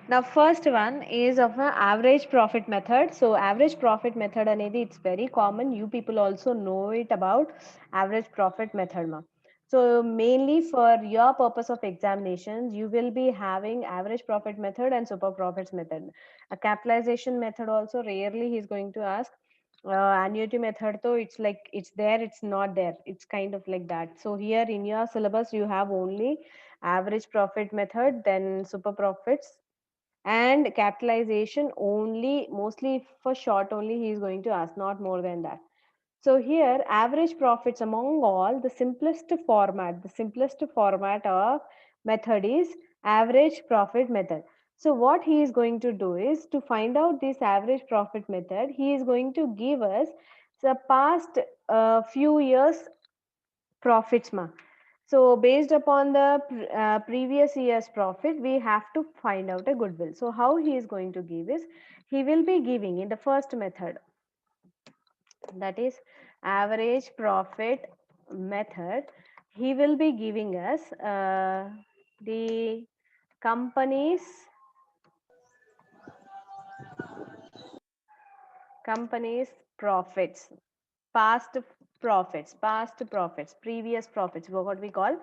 Now, first one is of an average profit method. So, average profit method anedi, it's very common. You people also know it about average profit method. Ma. So, mainly for your purpose of examinations, you will be having average profit method and super profits method. A capitalization method also rarely he's going to ask. Annuity method though, it's like it's there, it's not there, it's kind of like that. So here in your syllabus you have only average profit method, then super profits and capitalization only, mostly for short only he is going to ask, not more than that. So here average profits among all, the simplest format of method is average profit method. So what he is going to do is to find out this average profit method, he is going to give us the past few years profits ma. So based upon the previous year's profit, we have to find out a goodwill. So how he is going to give is, he will be giving in the first method, that is average profit method. He will be giving us the company's company's profits, past past profits, previous profits, what we call.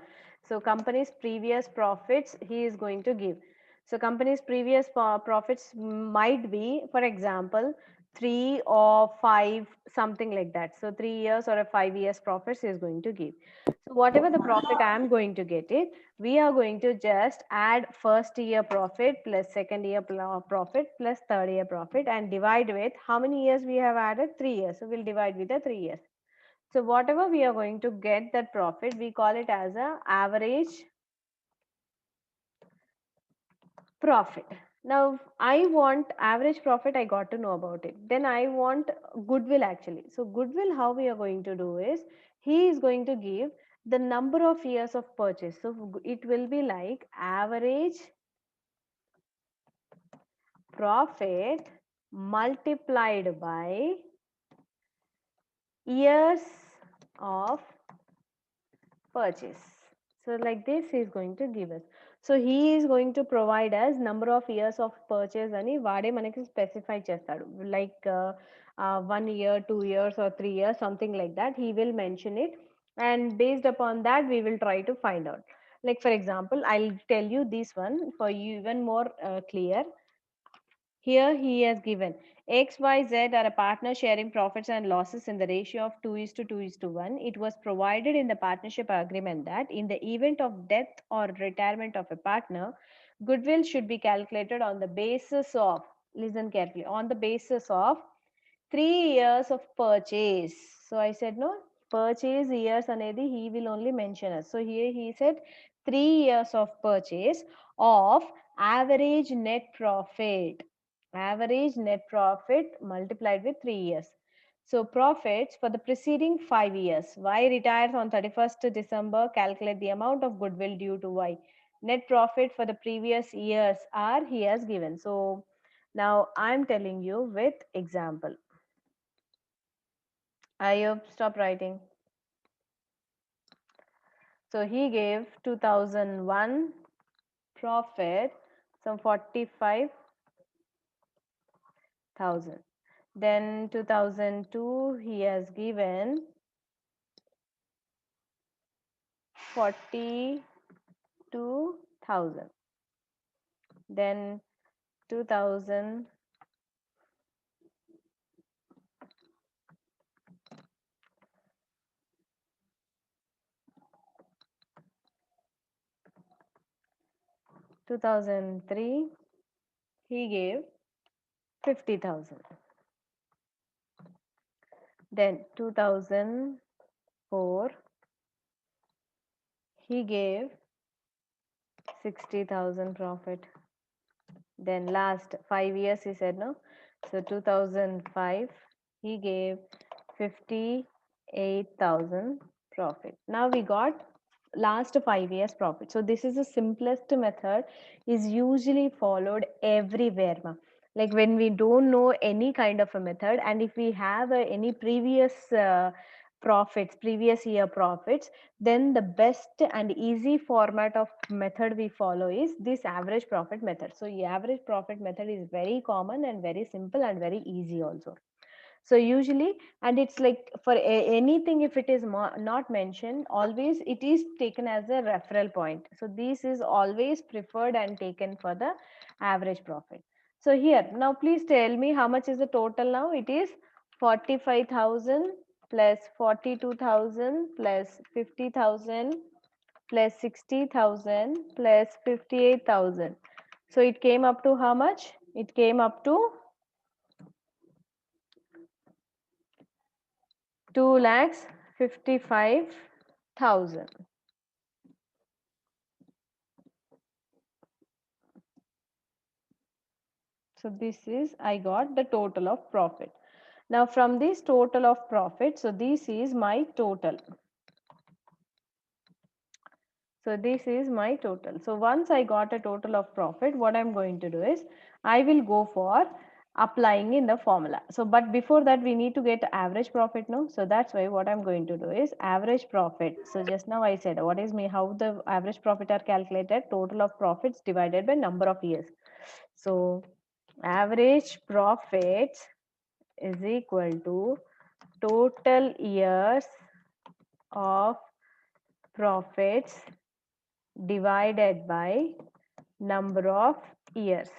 So company's previous profits he is going to give. So company's previous profits might be, for example, 3 or 5, something like that. So 3 years or a 5 years profits he is going to give. So whatever the profit I am going to get it, we are going to just add first year profit plus second year profit plus third year profit and divide with how many years we have added, 3 years. So we'll divide with the 3 years. So whatever we are going to get that profit, we call it as a average profit. Now I want average profit, I got to know about it. Then I want goodwill actually. So goodwill, how we are going to do is, he is going to give the number of years of purchase. So it will be like average profit multiplied by years of purchase. So like this he is going to give us. So he is going to provide us number of years of purchase అని వాడే మనకి specify చేస్తాడు, like 1 year, 2 years or 3 years, something like that he will mention it, and based upon that we will try to find out. Like for example, I'll tell you this one for you even more clear. Here he has given XYZ are a partner sharing profits and losses in the ratio of 2 is to 2 is to 1. It was provided in the partnership agreement that in the event of death or retirement of a partner, goodwill should be calculated on the basis of, listen carefully, on the basis of 3 years of purchase. So I said no, purchase years anedi he will only mention us. So here he said 3 years of purchase of average net profit. Average net profit multiplied with 3 years. So profits for the preceding 5 years. Y retires on 31st December. Calculate the amount of goodwill due to Y. Net profit for the previous years are he has given. So now I'm telling you with example. I hope stop writing. So he gave 2001 profit some 45,000. Then 2002 he has given 42,000. Then 2000 2003 he gave 50,000. Then 2004 he gave 60,000 profit. Then last 5 years he said no. So 2005 he gave 58,000 profit. Now we got last 5 years profit. So this is the simplest method, is usually followed everywhere. Ma. Like when we don't know any kind of a method, and if we have any previous profits, previous year profits, then the best and easy format of method we follow is this average profit method. So the average profit method is very common and very simple and very easy also. So usually, and it's like for anything, if it is not mentioned, always it is taken as a referral point. So this is always preferred and taken for the average profit. So here, now please tell me how much is the total now. It is 45,000 plus 42,000 plus 50,000 plus 60,000 plus 58,000. So it came up to how much? It came up to 2,55,000. So this is, I got the total of profit. Now from this total of profit, so this is my total. So this is my total. So once I got a total of profit, what I'm going to do is I will go for applying in the formula. So but before that we need to get average profit now. So that's why what I'm going to do is average profit. So just now I said what is me how the average profit are calculated, total of profits divided by number of years. So average profits is equal to total years of profits divided by number of years.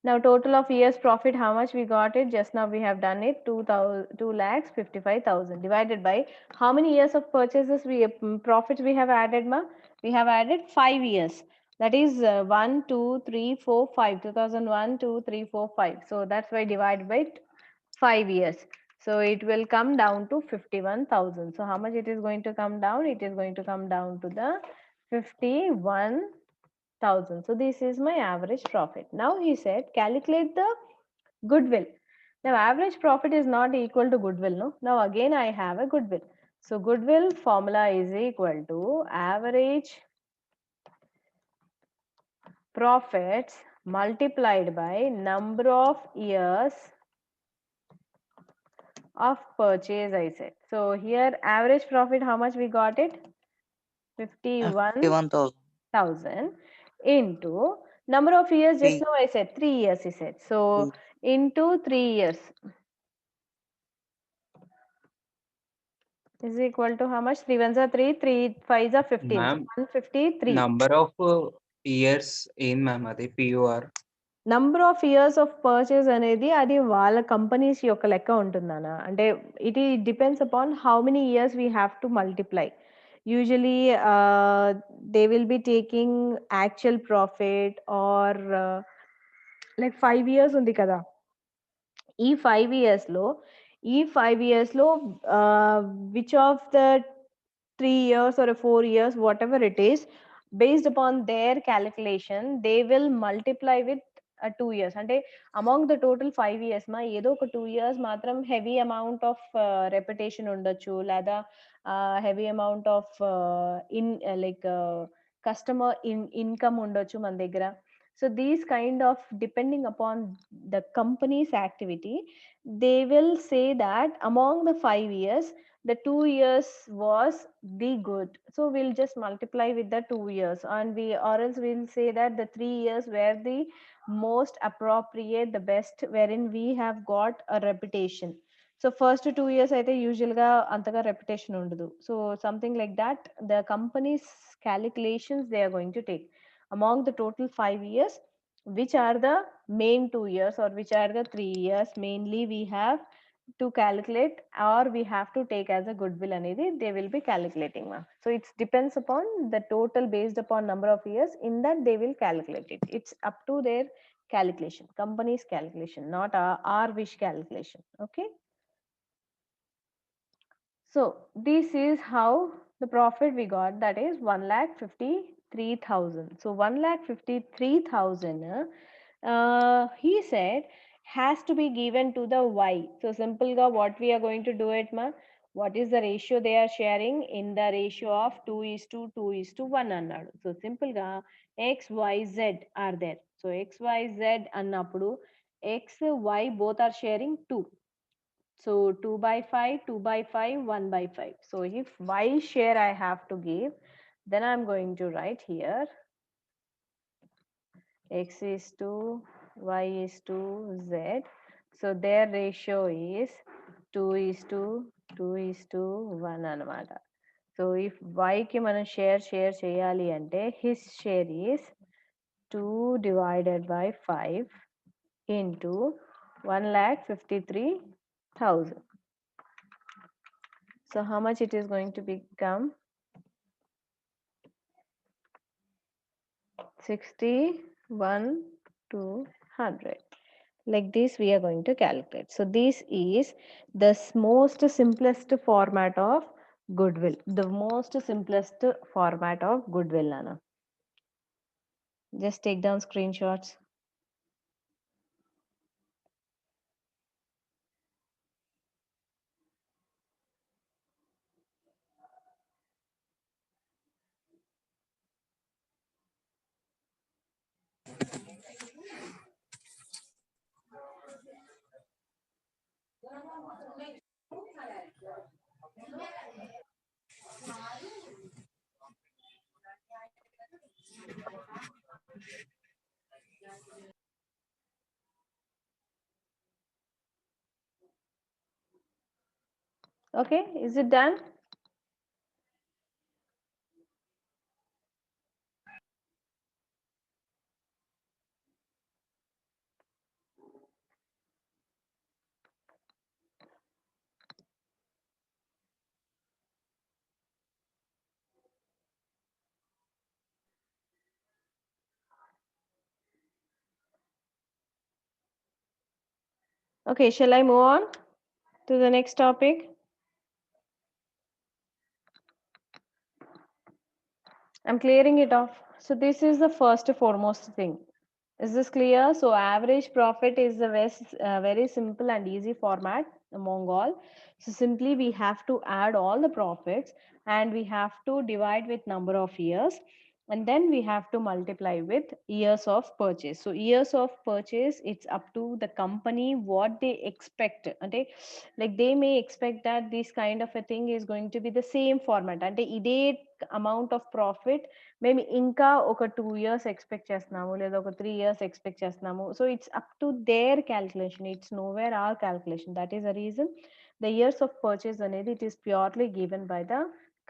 Now total of years profit, how much we got it? Just now we have done it, 2,55,000 divided by how many years of purchases we profits we have added, ma? We have added 5 years. That is 1, 2, 3, 4, 5. 2001, 2, 3, 4, 5. So that's why divide by 5 years. So it will come down to 51,000. So how much it is going to come down? It is going to come down to the 51,000. So this is my average profit. Now he said calculate the goodwill. Now average profit is not equal to goodwill. No. Now again I have a goodwill. So goodwill formula is equal to average profits multiplied by number of years of purchase, I said. So here average profit, how much we got it? 51,000 51,000. into number of years. Just Three. now I said 3 years, he said. So into 3 years is equal to how much? 3 ones are 3, 3 5s are 15. So Ma'am, 153. number of years in ma'am అది PUR. Number of years of purchase అనేది అది వాళ్ళ companies యొక్క లెక్క ఉంటుందన్న. అంటే it depends upon how many years we have to multiply. Usually they will be taking actual profit or like 5 years ఉంది కదా. ఈ 5 ఇయర్స్‌లో ఈ 5 ఇయర్స్‌లో which of the 3 years or 4 years, whatever it is, based upon their calculation, they will multiply with 2 years. అంటే among the total 5 years మా ఏదో ఒక 2 years మాత్రం heavy amount of repetition ఉండొచ్చు, లేదా heavy amount of like customer income ఉండొచ్చు మన దగ్గర. So these kind of depending upon the company's activity, they will say that among the 5 years the 2 years was the good, so we'll just multiply with the 2 years, and we or else we'll say that the 3 years were the most appropriate, the best, wherein we have got a reputation. So first 2 years అయితే usual గా అంతగా reputation ఉండదు. So something like that, the company's calculations they are going to take among the total 5 years, which are the main 2 years or which are the 3 years mainly we have to calculate, or we have to take as a goodwill అనేది they will be calculating, ma. So it depends upon the total based upon number of years, in that they will calculate it. It's up to their calculation, company's calculation, not our wish calculation. Okay. So this is how the profit we got, that is 1,53,000. So 1,53,000 he said has to be given to the Y. So simple ga what we are going to do it, ma? What is the ratio they are sharing? In the ratio of 2 is to 2 is to 1 అన్నాడు. So simple ga X, Y, Z are there. So X, Y, Z అన్నప్పుడు X, Y both are sharing 2. So 2 by 5, 2 by 5, 1 by 5. So if y share I have to give, then I'm going to write here x is to y is to z. So their ratio is 2 is to 2 is to 1 anamata. So if y ki manam share cheyali ante his share is 2 divided by 5 into 1,53,000. So how much it is going to become? 61 to 100. Like this we are going to calculate. So this is the most simplest format of goodwill. The most simplest format of goodwill, Nana. Just take down screenshots. Okay, is it done? Okay, shall I move on to the next topic? I'm clearing it off. So this is the first foremost thing. Is this clear? So average profit is the very simple and easy format among all. So simply we have to add all the profits and we have to divide with number of years, and then we have to multiply with years of purchase. So years of purchase, it's up to the company what they expect. Okay, like they may expect that this kind of a thing is going to be the same format and ఇదే amount of profit మేము ఇంకా ఒక 2 years expect చేస్తున్నాము లేదా ఒక 3 years expect చేస్తున్నాము. So it's up to their calculation, it's nowhere our calculation. That is the reason the years of purchase అనేది it is purely given by the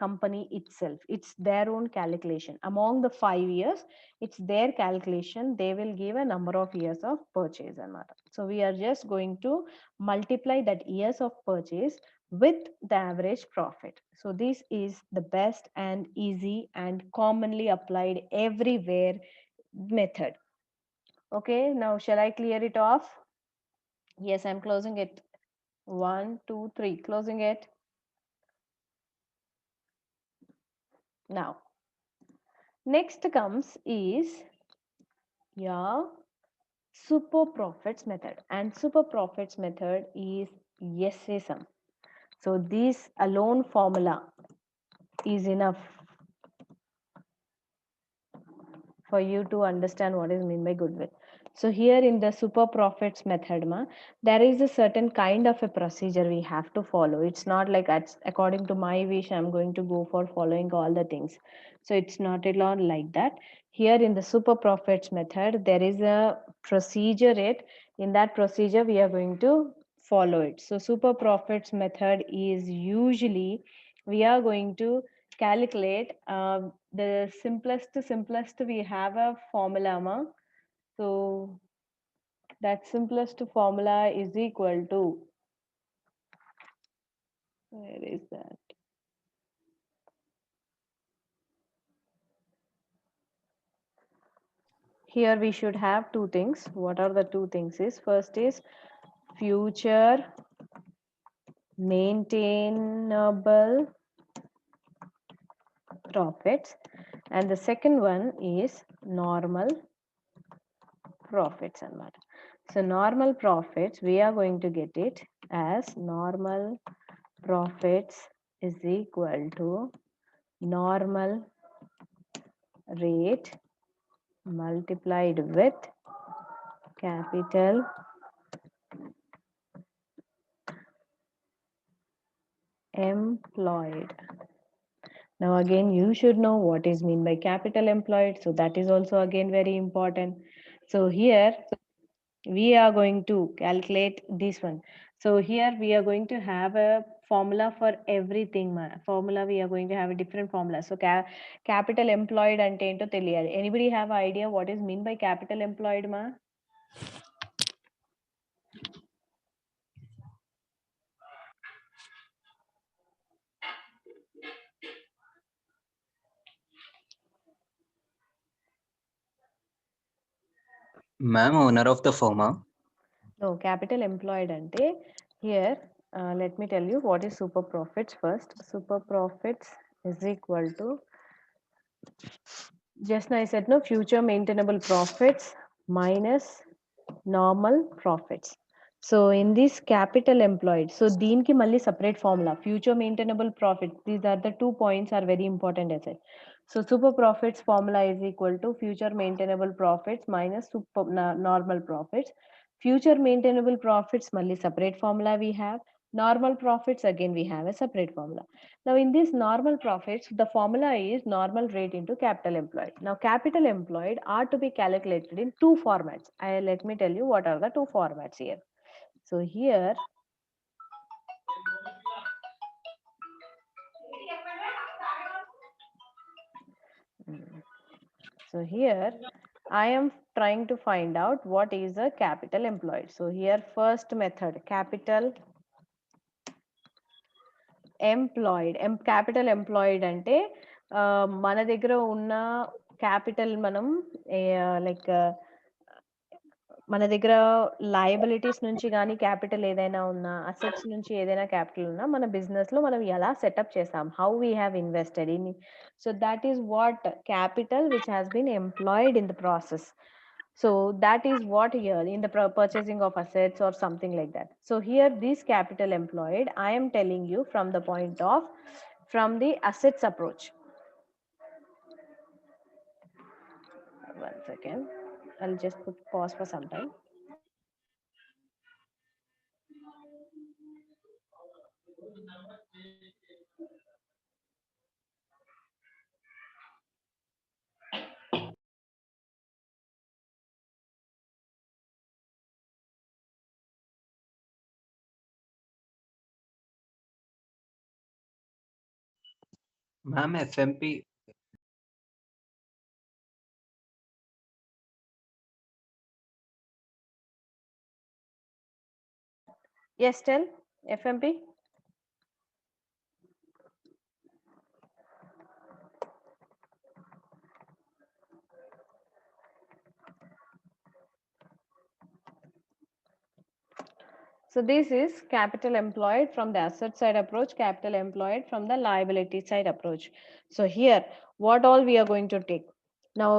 company itself. It's their own calculation among the 5 years. It's their calculation. They will give a number of years of purchase anamata. So we are just going to multiply that years of purchase with the average profit. So this is the best and easy and commonly applied everywhere method. Okay, now shall I clear it off? Yes, I'm closing it. 1 2 3, closing it. Now next comes is your super profits method, and super profits method is SA sum. So this alone formula is enough for you to understand what is meant by goodwill. So here in the super profits method, there is a certain kind of a procedure we have to follow. It's not like according to my wish I'm going to go for following all the things. So it's not at all like that. Here in the super profits method, there is a procedure. In that procedure we are going to follow it. So super profits method is usually we are going to calculate the simplest we have a formula so that simplest formula is equal to, where is that, here we should have two things. What are the two things is, first is future maintainable profits and the second one is normal profits and matter. So normal profits we are going to get it as normal profits is equal to normal rate multiplied with capital employed. Now again, you should know what is mean by capital employed. So that is also again very important. So here we are going to calculate this one. So here we are going to have a formula for everything. Formula, we are going to have a different formula. So capital employed ante ento teliyali. Anybody have idea what is mean by capital employed, ma? Ma'am, owner of the firm. No, capital employed ante here. Let me tell you what is super profits first. Super profits is equal to, just now I said no, future maintainable profits minus normal profits. So in this capital employed, so దీనికి మళ్ళీ separate formula, future maintainable profits. These are the 2 points are very important as well. So super profits formula is equal to future maintainable profits minus normal profits. Future maintainable profits మళ్ళీ separate formula we have. Normal profits again we have a separate formula. Now in this normal profits, the formula is normal rate into capital employed. Now capital employed are to be calculated in two formats. Let me tell you what are the two formats here. So here, so here I am trying to find out what is a capital employed. So here first method, capital employed capital employed అంటే మన దగ్గర ఉన్న capital మనం like మన దగ్గర liabilities నుంచి కానీ capital ఏదైనా ఉన్నా అసెట్స్ నుంచి ఏదైనా క్యాపిటల్ ఉన్నా మన బిజినెస్లో మనం ఎలా సెటప్ చేసాం, how we have invested in. So that is what capital which has been employed in the process. So that is what here in the purchasing of assets or something like that. So here this capital employed, I am telling you from the point of, from the assets approach. One second, I'll just put pause for some time. Ma'am, FMP. Yes, tell FMP. So this is capital employed from the asset side approach, capital employed from the liability side approach. So here, what all we are going to take. Now,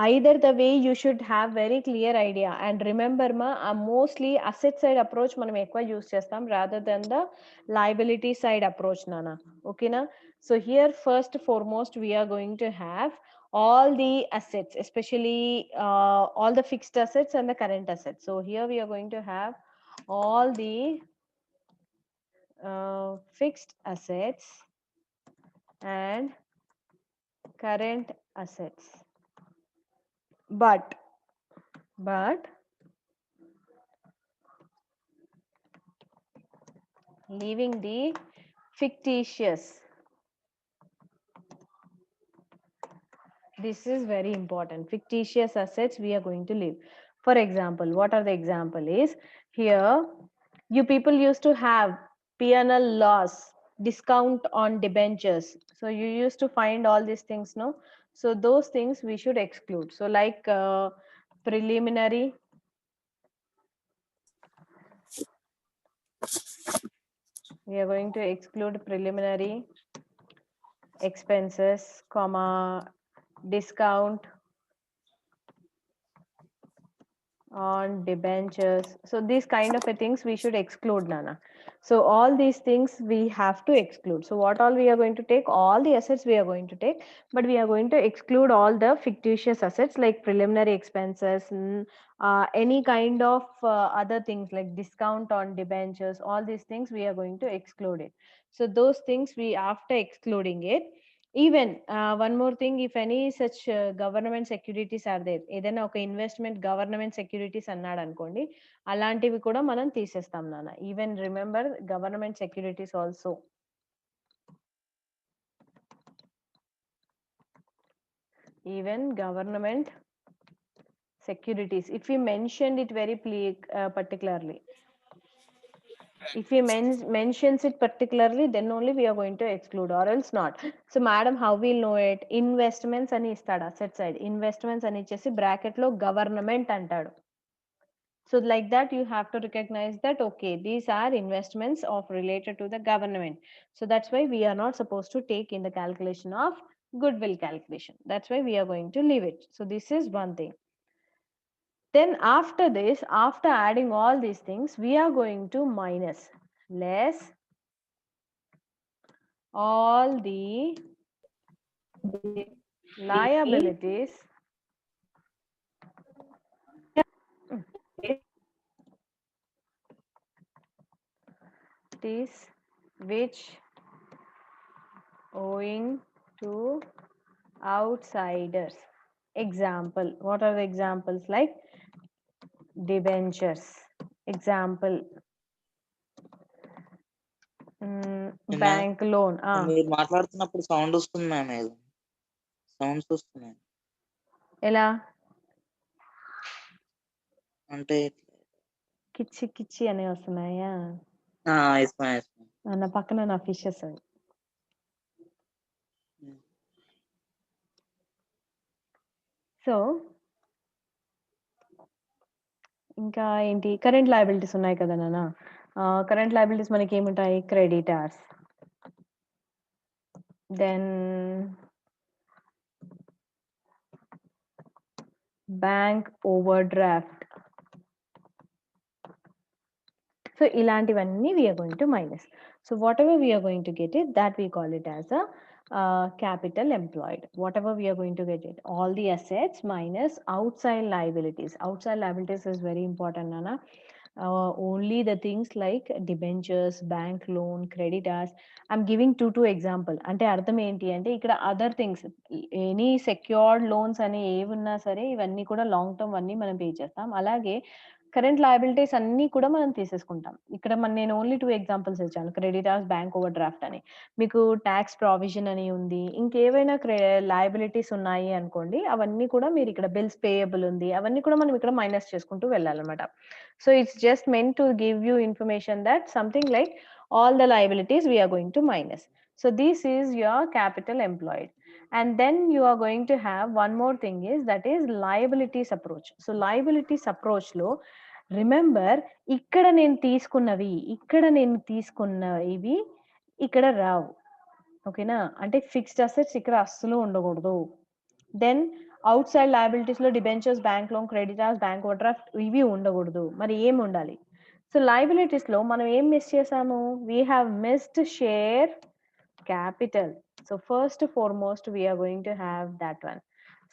either the way you should have very clear idea, and remember mostly asset side approach మనం ఎక్కువ use చేస్తాం rather than the liability side approach nana. Okay na? So here first foremost we are going to have all the assets, especially all the fixed assets and the current assets. So here we are going to have all the fixed assets and current assets, but leaving the fictitious. This is very important. Fictitious assets we are going to leave. For example, what are the example is here you people used to have P&L loss, discount on debentures. So you used to find all these things, no? So those things we should exclude. So like preliminary, we are going to exclude preliminary expenses, comma, discount on debentures. So these kind of a things we should exclude, Nana. So all these things we have to exclude. So what all we are going to take? All the assets we are going to take, but we are going to exclude all the fictitious assets like preliminary expenses, any kind of other things like discount on debentures. All these things we are going to exclude it. So those things we, after excluding it, even one more thing, if any such government securities are there, ఏదైనా ఒక investment government securities అన్నాడు అనుకోండి, అలాంటివి కూడా మనం తీసేస్తాం నాన్న. Even remember government securities also, even government securities, if we mentioned it very particularly, if he mentions it particularly, then only we are going to exclude, or else not. So madam, how we'll know it? Investments అని ఇస్తాడు asset side, investments అని ఇచ్చేసి bracket లో government అంటాడు. So like that you have to recognize that okay, these are investments of related to the government. So that's why we are not supposed to take in the calculation of goodwill calculation. That's why we are going to leave it. So this is one thing. Then after this, after adding all these things, we are going to minus less all the liabilities which owing to outsiders. Example, what are the examples? Like debentures, example, bank loan. మీరు మాట్లాడుతున్నప్పుడు sound వస్తుంది ma'am, ఏదో sounds వస్తున్నాయి. ఎలా అంటే కిచ్చి కిచ్చి అనే వస్తున్నాయా? నా పక్కన నా ఫిషెస్ అవి. సో ఇంకా ఏంటి, కరెంట్ లయబిలిటీస్ ఉన్నాయి కదా నాన్న. కరెంట్ లయబిలిటీస్ మనకి ఏముంటాయి? Creditors, then bank overdraft. So ఇలాంటివన్నీ we are going to minus. So whatever we are going to get it, that we call it as a capital employed. Whatever we are going to get it, all the assets minus outside liabilities. Outside liabilities is very important, Nana. Only the things like debentures, bank loan, creditors. I'm giving two example. అంటే అర్థం ఏంటి అంటే, ఇక్కడ other things, any secured loans అని ఏమున్నా సరే ఇవన్నీ కూడా లాంగ్ టర్మ్ అన్నీ మనం పే చేస్తాం. అలాగే కరెంట్ లయబిలిటీస్ అన్నీ కూడా మనం తీసేసుకుంటాం. ఇక్కడ నేను ఓన్లీ 2 ఎగ్జాంపుల్స్ ఇచ్చాను. క్రెడిటార్స్, బ్యాంక్ ఓవర్ డ్రాఫ్ట్ అని. మీకు టాక్స్ ప్రావిజన్ అని ఉంది. ఇంకేవైనా లయబిలిటీస్ ఉన్నాయి అనుకోండి, అవన్నీ కూడా మీరు ఇక్కడ బిల్స్ పేయబుల్ ఉంది, అవన్నీ కూడా మనం ఇక్కడ మైనస్ చేసుకుంటూ వెళ్ళాలన్నమాట. So it's just meant to give you information that something like all the liabilities we are going to minus. So this is your capital employed. And then you are going to have one more thing, is that is liabilities approach. So liabilities approach లో remember, ఇక్కడ నేను తీసుకున్నవి ఇక్కడ రావు. ఓకేనా? అంటే fixed assets ఇక్కడ అస్సలు ఉండకూడదు. Then out side liabilities లో debentures, bank loan, creditors, bank over draft ఇవి ఉండకూడదు. మరి ఏం ఉండాలి? సో లయబిలిటీస్ లో మనం ఏం మిస్ చేసాము? We have missed share capital. So first foremost we are going to have that one.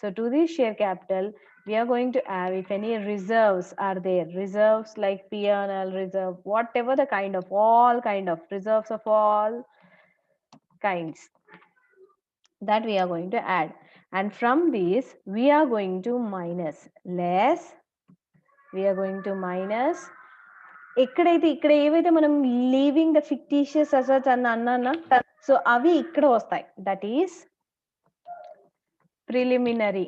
So to this share capital we are going to have, if any reserves are there, reserves like P&L reserve, whatever the kind of, all kind of reserves of all kinds, that we are going to add. And from these we are going to minus less, we are going to minus ఎక్కడైతే ఇక్కడ ఏవైతే మనం leaving the fictitious assets అన్నా, so అవి ఇక్కడ వస్తాయి. That is preliminary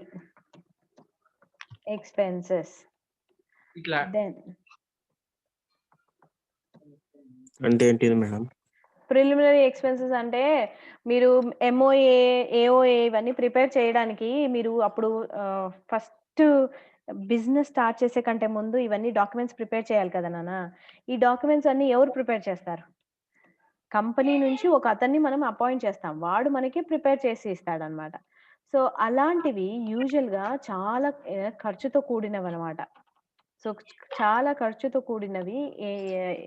expenses. Then అంటే ఏంటిది మేడం? ప్రిలిమినరీ ఎక్స్పెన్సెస్ అంటే మీరు ఎంఓఏ, ఏఓఏ ఇవన్నీ ప్రిపేర్ చేయడానికి మీరు అప్పుడు ఫస్ట్ బిజినెస్ స్టార్ట్ చేసే కంటే ముందు ఇవన్నీ డాక్యుమెంట్స్ ప్రిపేర్ చేయాలి కదా నాన్న. ఈ డాక్యుమెంట్స్ అన్ని ఎవరు ప్రిపేర్ చేస్తారు? కంపెనీ నుంచి ఒక అతన్ని మనం అపాయింట్ చేస్తాం, వాడు మనకి ప్రిపేర్ చేసి ఇస్తాడనమాట. సో అలాంటివి యూజువల్గా చాలా ఖర్చుతో కూడినవి అనమాట. సో చాలా ఖర్చుతో కూడినవి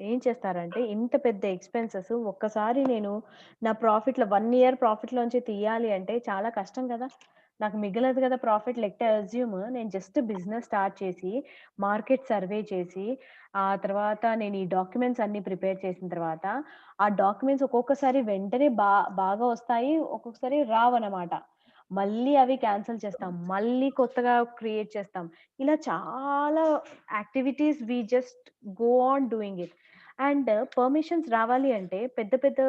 ఏం చేస్తారంటే ఇంత పెద్ద ఎక్స్‌పెన్సెస్ ఒక్కసారి నేను నా ప్రాఫిట్‌లో 1 ఇయర్ ప్రాఫిట్‌లోంచి తీయాలి అంటే చాలా కష్టం కదా! నాకు మిగలదు కదా ప్రాఫిట్. లెట్ అస్యూమ్ నేను జస్ట్ బిజినెస్ స్టార్ట్ చేసి, మార్కెట్ సర్వే చేసి, ఆ తర్వాత నేను ఈ డాక్యుమెంట్స్ అన్నీ ప్రిపేర్ చేసిన తర్వాత, ఆ డాక్యుమెంట్స్ ఒక్కొక్కసారి వెంటనే బాగా వస్తాయి. ఒక్కొక్కసారి రావనమాట. మళ్ళీ అవి క్యాన్సెల్ చేస్తాం. మళ్ళీ కొత్తగా క్రియేట్ చేస్తాం. ఇలా చాలా activities we just go on doing it. And permissions రావాలి అంటే పెద్ద పెద్ద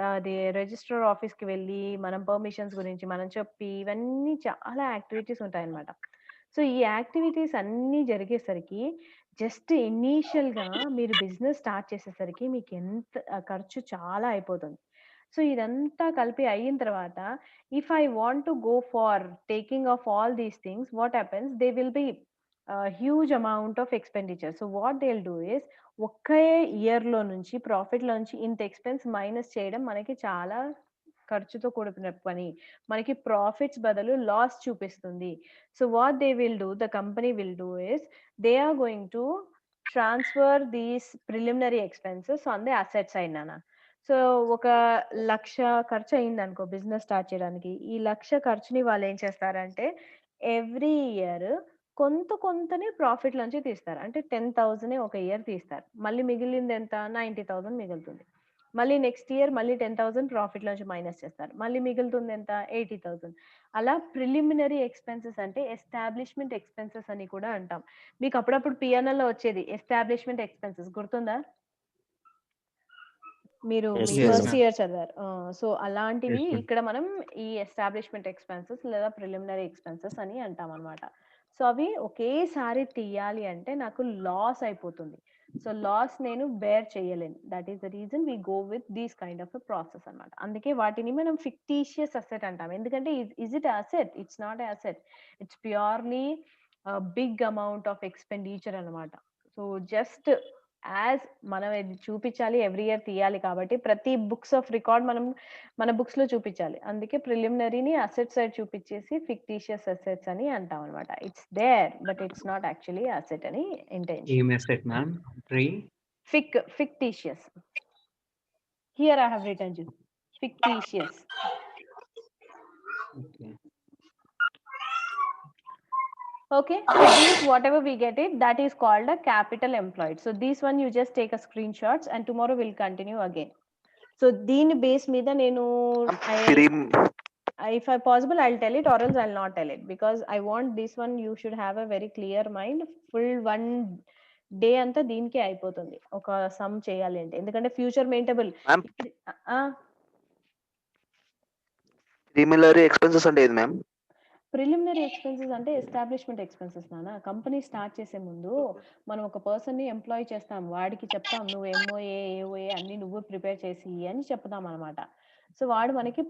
అది రిజిస్ట్రార్ ఆఫీస్‌కి వెళ్ళి మనం పర్మిషన్స్ గురించి మనం చెప్పి ఇవన్నీ చాలా యాక్టివిటీస్ ఉంటాయన్నమాట. సో, ఈ యాక్టివిటీస్ అన్నీ జరిగేసరికి జస్ట్ ఇనీషియల్‌గా మీరు బిజినెస్ స్టార్ట్ చేసేసరికి మీకు ఎంత ఖర్చు చాలా అయిపోతుంది. సో, ఇదంతా కలిపి అయిన తర్వాత if I want to go for taking of all these things what happens they will be huge amount of expenditure. So, what they will do is ఒకే ఇయర్‌లో నుంచి ప్రాఫిట్‌లో నుంచి ఇంత ఎక్స్‌పెన్స్ మైనస్ చేయడం మనకి చాలా ఖర్చుతో కూడుకున్న పని. మనకి ప్రాఫిట్స్ బదులు లాస్ చూపిస్తుంది. So, what they will do the company will do is they are going to transfer these preliminary expenses on the asset side నాన్న. సో, ఒక 1,00,000 ఖర్చయిందనుకో బిజినెస్ స్టార్ట్ చేయడానికి. ఈ 1,00,000 ఖర్చుని వాళ్ళేం చేస్తారంటే, ఎవ్రీ ఇయర్ కొంతనే ప్రాఫిట్‌లోంచి తీస్తారు. అంటే 10,000 ఒక ఇయర్ తీస్తారు. మళ్ళీ మిగిలిందెంత 90,000 మిగులుతుంది. మళ్ళీ నెక్స్ట్ ఇయర్ మళ్ళీ 10,000 ప్రాఫిట్‌లోంచి మైనస్ చేస్తారు. మళ్ళీ మిగులుతుందెంత 80,000. అలా ప్రిలిమినరీ ఎక్స్‌పెన్సెస్ అంటే ఎస్టాబ్లిష్‌మెంట్ ఎక్స్‌పెన్సెస్ అని కూడా అంటాం. మీకు అప్పుడప్పుడు పిఎన్ఎల్‌లో వచ్చేది ఎస్టాబ్లిష్‌మెంట్ ఎక్స్‌పెన్సెస్ గుర్తుందా? మీరు Yes, మీ Yes, first madam. ma'am. Year చదివారు. సో, అలాంటివి Yes, ma'am. ఇక్కడ మనం ఈ ఎస్టాబ్లిష్‌మెంట్ ఎక్స్‌పెన్సెస్ లేదా ప్రిలిమినరీ ఎక్స్‌పెన్సెస్ అని అంటామనమాట. సో, అవి ఒకేసారి తీయాలి అంటే నాకు లాస్ అయిపోతుంది. సో, లాస్ నేను బేర్ చేయలేను. That is the reason we go with these kind of a process అనమాట. అందుకే వాటిని మనం ఫిక్టీషియస్ అసెట్ అంటాం. ఎందుకంటే is it asset? It's not a asset. It's purely big amount of expenditure అనమాట. సో, జస్ట్ యాజ్ మనం ఇది చూపించాలి ఎవ్రీ ఇయర్ తీయాలి కాబట్టి ప్రతి బుక్స్ ఆఫ్ రికార్డ్ మనం మన బుక్స్‌లో చూపించాలి. అందుకే ప్రిలిమినరీని అసెట్ సైడ్ చూపించేసి ఫిక్టీషియస్ అసెట్స్ అని అంటాం అనమాట. It's there but it's not actually asset అని ఇంటెన్షన్. ఏం asset ma'am? Tree? fictitious. Here I have written you. Fictitious. Okay. Okay. So these whatever we get it that is called a capital employed. So this one you just take a screenshots and tomorrow we'll continue again. So దీని base మీద నేను if I possible I'll tell it or else I'll not tell it because I want this one you should have a very clear mind. Full one day అంతా దీనికే అయిపోతుంది ఒక some చేయాలి అంటే ఎందుకంటే ఫ్యూచర్ మెయింటబుల్ మ్యామ్ ప్రిలిమినరీ ఎక్స్పెన్సెస్ అంటే ఏది ma'am? Preliminary expenses అంటే ఎస్టాబ్లిష్‌మెంట్ ఎక్స్‌పెన్సెస్ నాన్న. కంపెనీ స్టార్ట్ చేసే ముందు మనం ఒక పర్సన్‌ని ఎంప్లాయ్ చేస్తాం. వాడికి చెప్తాం నువ్వు ఎంఓఏ, ఏఓఏ అన్నీ నువ్వు ప్రిపేర్ చేసి అని చెప్తామనమాట. సో, వాడు మనకి